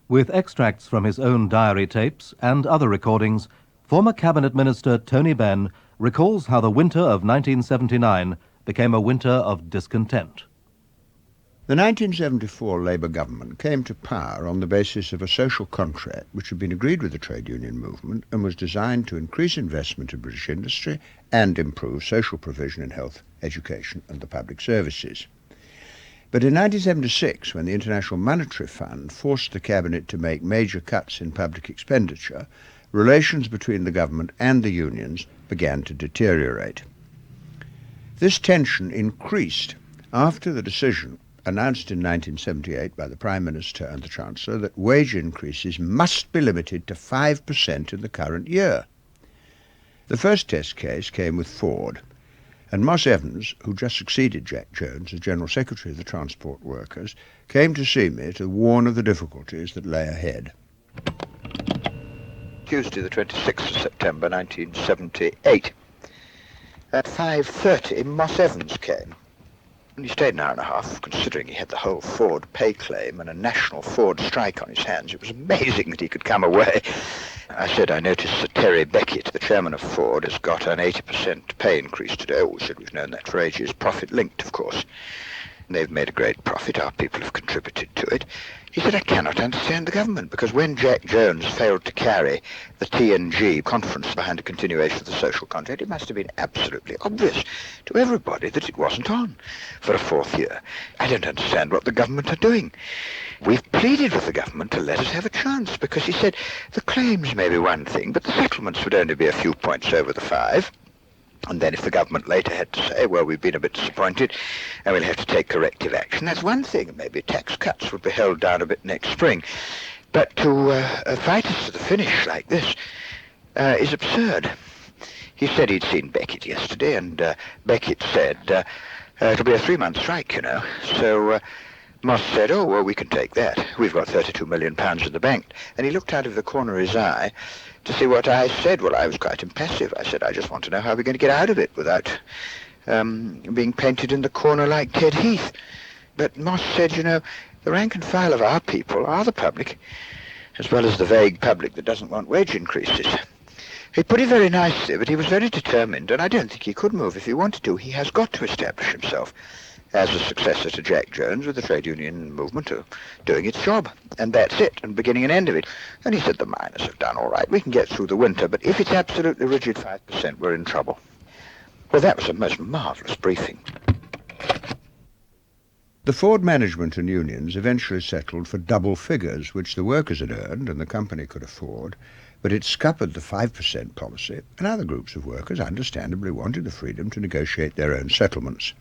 With extracts from his own diary tapes and other recordings, former Cabinet Minister Tony Benn recalls how the winter of 1979 became a winter of discontent. The 1974 Labour government came to power on the basis of a social contract which had been agreed with the trade union movement and was designed to increase investment in British industry and improve social provision in health, education and the public services. But in 1976, when the International Monetary Fund forced the Cabinet to make major cuts in public expenditure, relations between the government and the unions began to deteriorate. This tension increased after the decision announced in 1978 by the Prime Minister and the Chancellor that wage increases must be limited to 5% in the current year. The first test case came with Ford, and Moss Evans, who just succeeded Jack Jones as General Secretary of the Transport Workers, came to see me to warn of the difficulties that lay ahead. Tuesday the 26th of September 1978. At 5:30 Moss Evans came. And he stayed an hour and a half, considering he had the whole Ford pay claim and a national Ford strike on his hands. It was amazing that he could come away. I said, I noticed that Terry Beckett, the chairman of Ford, has got an 80% pay increase today. Oh, we said, we've known that for ages. Profit-linked, of course. And they've made a great profit. Our people have contributed to it. He said, I cannot understand the government, because when Jack Jones failed to carry the TNG conference behind a continuation of the social contract, it must have been absolutely obvious to everybody that it wasn't on for a fourth year. I don't understand what the government are doing. We've pleaded with the government to let us have a chance, because he said the claims may be one thing, but the settlements would only be a few points over the 5. And then if the government later had to say, well, we've been a bit disappointed and we'll have to take corrective action, that's one thing. Maybe tax cuts would be held down a bit next spring. But to fight us to the finish like this is absurd. He said he'd seen Beckett yesterday, and Beckett said, it'll be a 3-month strike, you know. So Moss said, oh, well, we can take that. We've got £32 million in the bank. And he looked out of the corner of his eye to see what I said. Well, I was quite impassive. I said, I just want to know how we're going to get out of it without being painted in the corner like Ted Heath. But Moss said, you know, the rank and file of our people are the public, as well as the vague public that doesn't want wage increases. He put it very nicely, but he was very determined, and I don't think he could move if he wanted to. He has got to establish himself as a successor to Jack Jones, with the trade union movement doing its job. And that's it, and beginning and end of it. And he said the miners have done all right. We can get through the winter, but if it's absolutely rigid 5%, we're in trouble. Well, that was a most marvellous briefing. The Ford management and unions eventually settled for double figures, which the workers had earned and the company could afford, but it scuppered the 5% policy, and other groups of workers understandably wanted the freedom to negotiate their own settlements.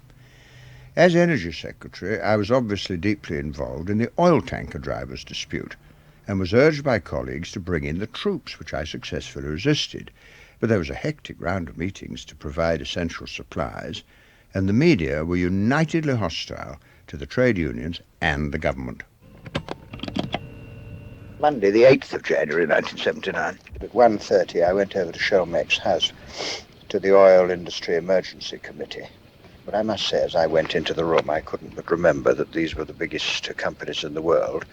As Energy Secretary, I was obviously deeply involved in the oil tanker drivers' dispute and was urged by colleagues to bring in the troops, which I successfully resisted. But there was a hectic round of meetings to provide essential supplies, and the media were unitedly hostile to the trade unions and the government. Monday, the 8th of January, 1979. At 1:30, I went over to Shelmake's house to the Oil Industry Emergency Committee. But I must say, as I went into the room, I couldn't but remember that these were the biggest companies in the world,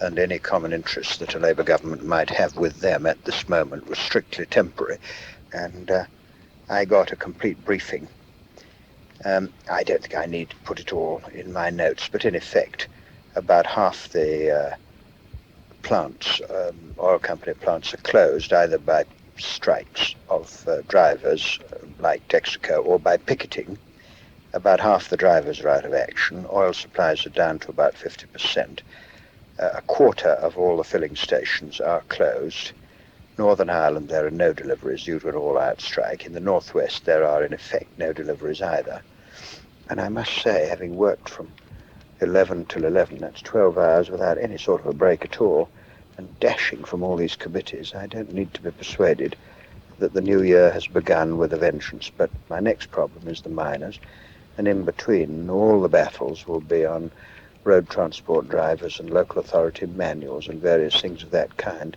and any common interest that a Labour government might have with them at this moment was strictly temporary. And I got a complete briefing. I don't think I need to put it all in my notes, but in effect, about half the plants, oil company plants, are closed either by strikes of drivers like Texaco or by picketing. About half the drivers are out of action. Oil supplies are down to about 50%. A quarter of all the filling stations are closed. Northern Ireland, there are no deliveries due to an all-out strike. In the northwest, there are in effect no deliveries either. And I must say, having worked from 11 till 11, that's 12 hours without any sort of a break at all, and dashing from all these committees, I don't need to be persuaded that the new year has begun with a vengeance. But my next problem is the miners. And in between, all the battles will be on road transport drivers and local authority manuals and various things of that kind.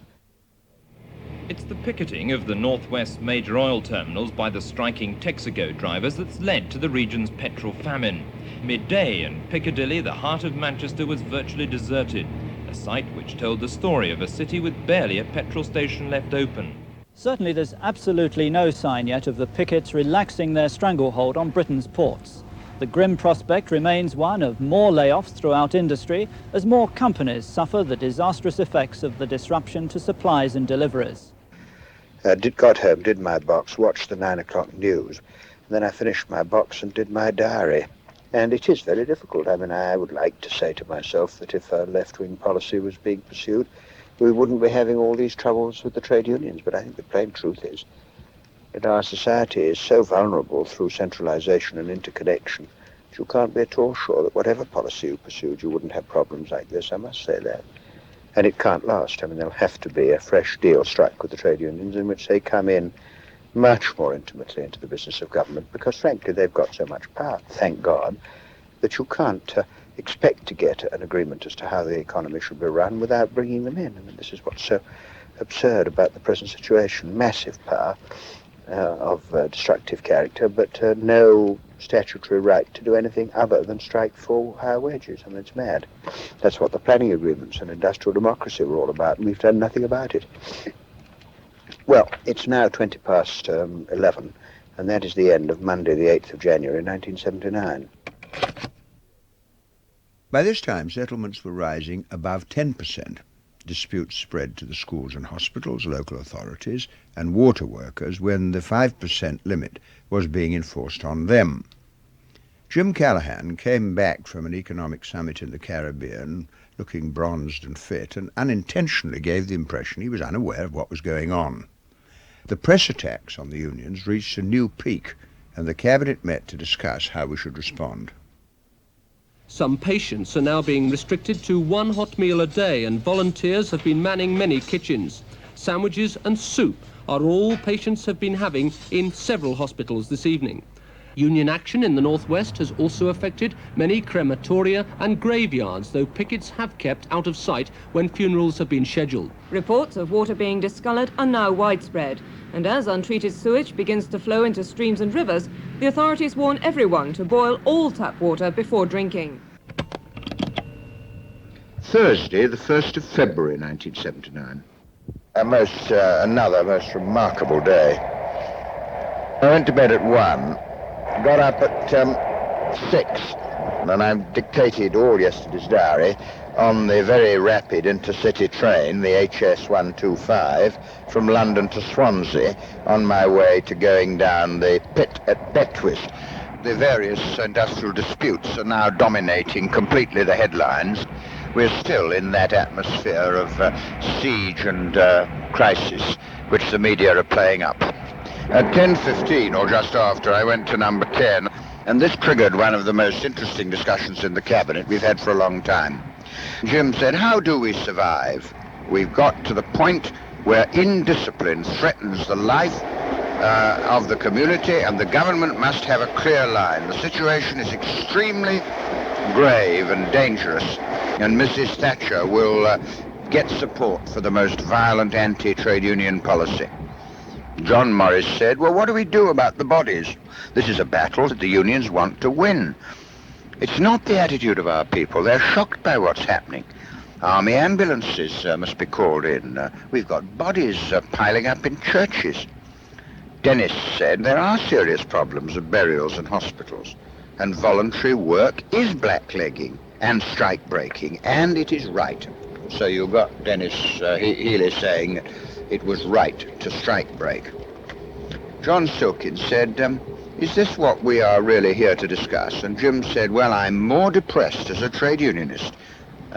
It's the picketing of the northwest major oil terminals by the striking Texaco drivers that's led to the region's petrol famine. Midday in Piccadilly, the heart of Manchester, was virtually deserted. a sight which told the story of a city with barely a petrol station left open. Certainly there's absolutely no sign yet of the pickets relaxing their stranglehold on Britain's ports. The grim prospect remains one of more layoffs throughout industry as more companies suffer the disastrous effects of the disruption to supplies and deliveries. Got home, did my box, watched the 9 o'clock news, and then I finished my box and did my diary. And it is very difficult. I mean, I would like to say to myself that if a left-wing policy was being pursued, we wouldn't be having all these troubles with the trade unions. But I think the plain truth is that our society is so vulnerable through centralization and interconnection that you can't be at all sure that whatever policy you pursued, you wouldn't have problems like this. I must say that. And it can't last. I mean, there'll have to be a fresh deal struck with the trade unions in which they come in much more intimately into the business of government, because frankly they've got so much power, thank God, that you can't expect to get an agreement as to how the economy should be run without bringing them in. I mean, this is what's so absurd about the present situation. Massive power of destructive character, but no statutory right to do anything other than strike for higher wages. I mean, it's mad. That's what the planning agreements and industrial democracy were all about, and we've done nothing about it. Well, it's now 20 past 11, and that is the end of Monday, the 8th of January, 1979. By this time, settlements were rising above 10%. Disputes spread to the schools and hospitals, local authorities, and water workers when the 5% limit was being enforced on them. Jim Callaghan came back from an economic summit in the Caribbean looking bronzed and fit, and unintentionally gave the impression he was unaware of what was going on. The press attacks on the unions reached a new peak, and the Cabinet met to discuss how we should respond. Some patients are now being restricted to one hot meal a day, and volunteers have been manning many kitchens. Sandwiches and soup are all patients have been having in several hospitals this evening. Union action in the northwest has also affected many crematoria and graveyards, though pickets have kept out of sight when funerals have been scheduled. Reports of water being discoloured are now widespread, and as untreated sewage begins to flow into streams and rivers, the authorities warn everyone to boil all tap water before drinking. Thursday, the 1st of February, 1979. Another most remarkable day. I went to bed at 1, got up at 6, and I dictated all yesterday's diary on the very rapid intercity train, the HS 125, from London to Swansea, on my way to going down the pit at Betwist. The various industrial disputes are now dominating completely the headlines. We're still in that atmosphere of siege and crisis, which the media are playing up. At 10:15, or just after, I went to number 10, and this triggered one of the most interesting discussions in the Cabinet we've had for a long time. Jim said, how do we survive? We've got to the point where indiscipline threatens the life of the community, and the government must have a clear line. The situation is extremely grave and dangerous, and Mrs. Thatcher will get support for the most violent anti-trade union policy. John Morris said, well, what do we do about the bodies? This is a battle that the unions want to win. It's not the attitude of our people. They're shocked by what's happening. Army ambulances must be called in. We've got bodies piling up in churches. Dennis said there are serious problems of burials in hospitals, and voluntary work is blacklegging and strike-breaking, and it is right. So you got Dennis Healy saying that it was right to strike-break. John Silkins said, is this what we are really here to discuss? And Jim said, well, I'm more depressed as a trade unionist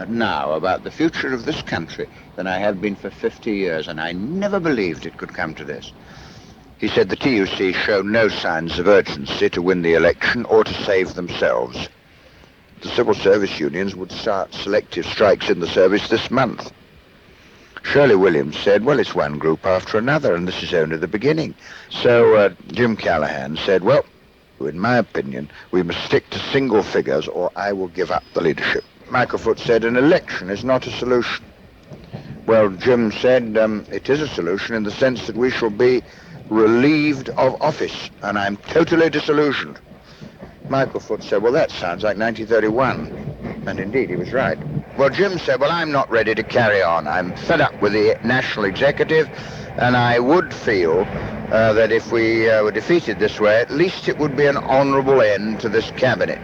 now about the future of this country than I have been for 50 years, and I never believed it could come to this. He said the TUC show no signs of urgency to win the election or to save themselves. The civil service unions would start selective strikes in the service this month. Shirley Williams said, well, it's one group after another, and this is only the beginning. So Jim Callaghan said, well, in my opinion, we must stick to single figures or I will give up the leadership. Michael Foot said, an election is not a solution. Well, Jim said, it is a solution in the sense that we shall be relieved of office, and I'm totally disillusioned. Michael Foot said, well, that sounds like 1931. And indeed, he was right. Well, Well, Jim said, well, I'm not ready to carry on. I'm fed up with the national executive, and I would feel that if we were defeated this way, at least it would be an honourable end to this cabinet.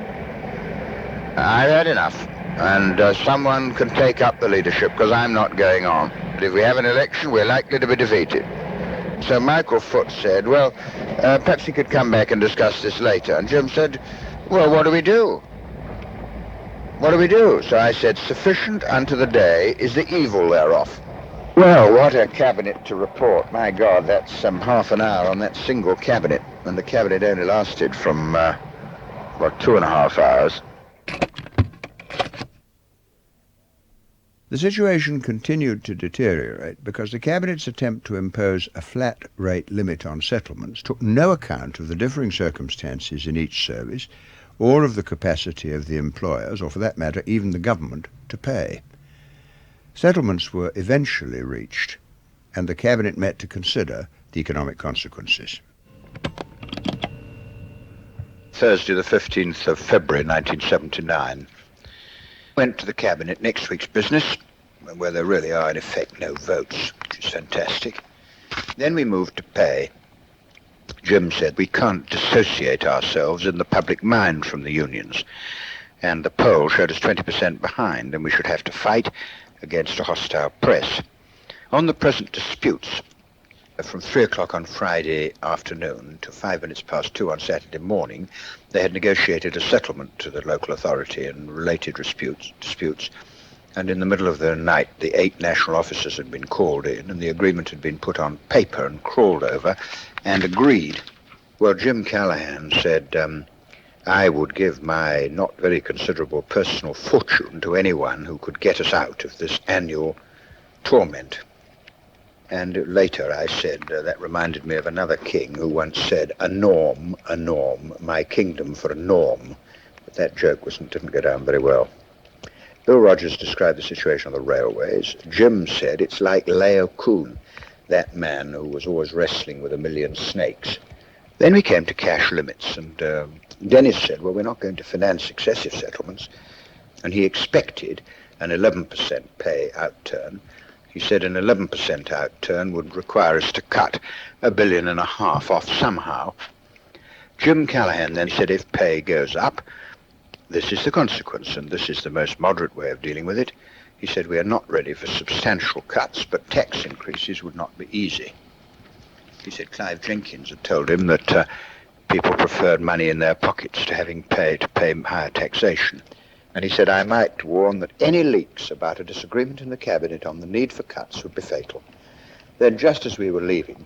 I've had enough, and someone can take up the leadership, because I'm not going on. But if we have an election, we're likely to be defeated. So Michael Foote said, well, perhaps he could come back and discuss this later. And Jim said, well, what do we do? What do we do? So I said, sufficient unto the day is the evil thereof. Well, what a cabinet to report. My God, that's half an hour on that single cabinet. And the cabinet only lasted from, 2.5 hours. The situation continued to deteriorate because the Cabinet's attempt to impose a flat rate limit on settlements took no account of the differing circumstances in each service or of the capacity of the employers, or for that matter, even the government, to pay. Settlements were eventually reached, and the Cabinet met to consider the economic consequences. Thursday, the 15th of February, 1979. Went to the Cabinet, next week's business, where there really are, in effect, no votes, which is fantastic. Then we moved to pay. Jim said we can't dissociate ourselves in the public mind from the unions, and the poll showed us 20% behind, and we should have to fight against a hostile press. On the present disputes, from 3 o'clock on Friday afternoon to 5 minutes past 2 on Saturday morning, they had negotiated a settlement to the local authority and related disputes. And in the middle of the night, the 8 national officers had been called in, and the agreement had been put on paper and crawled over and agreed. Well, Jim Callaghan said, I would give my not very considerable personal fortune to anyone who could get us out of this annual torment. And later I said, that reminded me of another king who once said, a norm, my kingdom for a norm. But that joke didn't go down very well. Bill Rogers described the situation on the railways. Jim said it's like Leo Kuhn, that man who was always wrestling with a million snakes. Then we came to cash limits, and Dennis said, well, we're not going to finance excessive settlements. And he expected an 11% pay outturn. He said an 11% outturn would require us to cut $1.5 billion off somehow. Jim Callaghan then said if pay goes up, this is the consequence, and this is the most moderate way of dealing with it. He said we are not ready for substantial cuts, but tax increases would not be easy. He said Clive Jenkins had told him that people preferred money in their pockets to having to pay higher taxation. And he said I might warn that any leaks about a disagreement in the Cabinet on the need for cuts would be fatal. Then, just as we were leaving,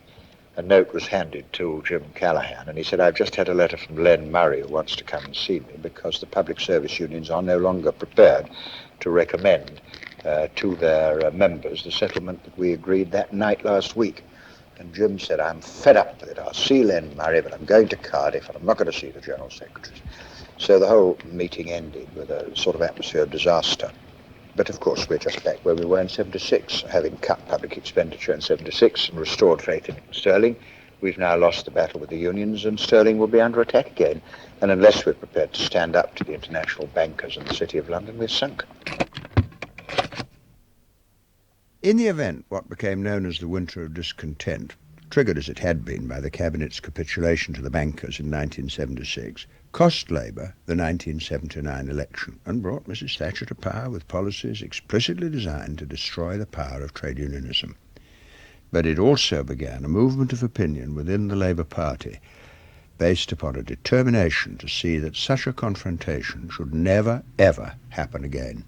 a note was handed to Jim Callaghan, and he said, I've just had a letter from Len Murray who wants to come and see me because the public service unions are no longer prepared to recommend to their members the settlement that we agreed that night last week. And Jim said, I'm fed up with it. I'll see Len Murray, but I'm going to Cardiff, and I'm not going to see the General Secretaries. So the whole meeting ended with a sort of atmosphere of disaster. But of course we're just back where we were in 76, having cut public expenditure in 76 and restored faith in sterling. We've now lost the battle with the unions, and sterling will be under attack again. And unless we're prepared to stand up to the international bankers in the City of London, we're sunk. In the event, what became known as the Winter of Discontent, triggered as it had been by the Cabinet's capitulation to the bankers in 1976, cost Labour the 1979 election and brought Mrs. Thatcher to power with policies explicitly designed to destroy the power of trade unionism. But it also began a movement of opinion within the Labour Party based upon a determination to see that such a confrontation should never, ever happen again.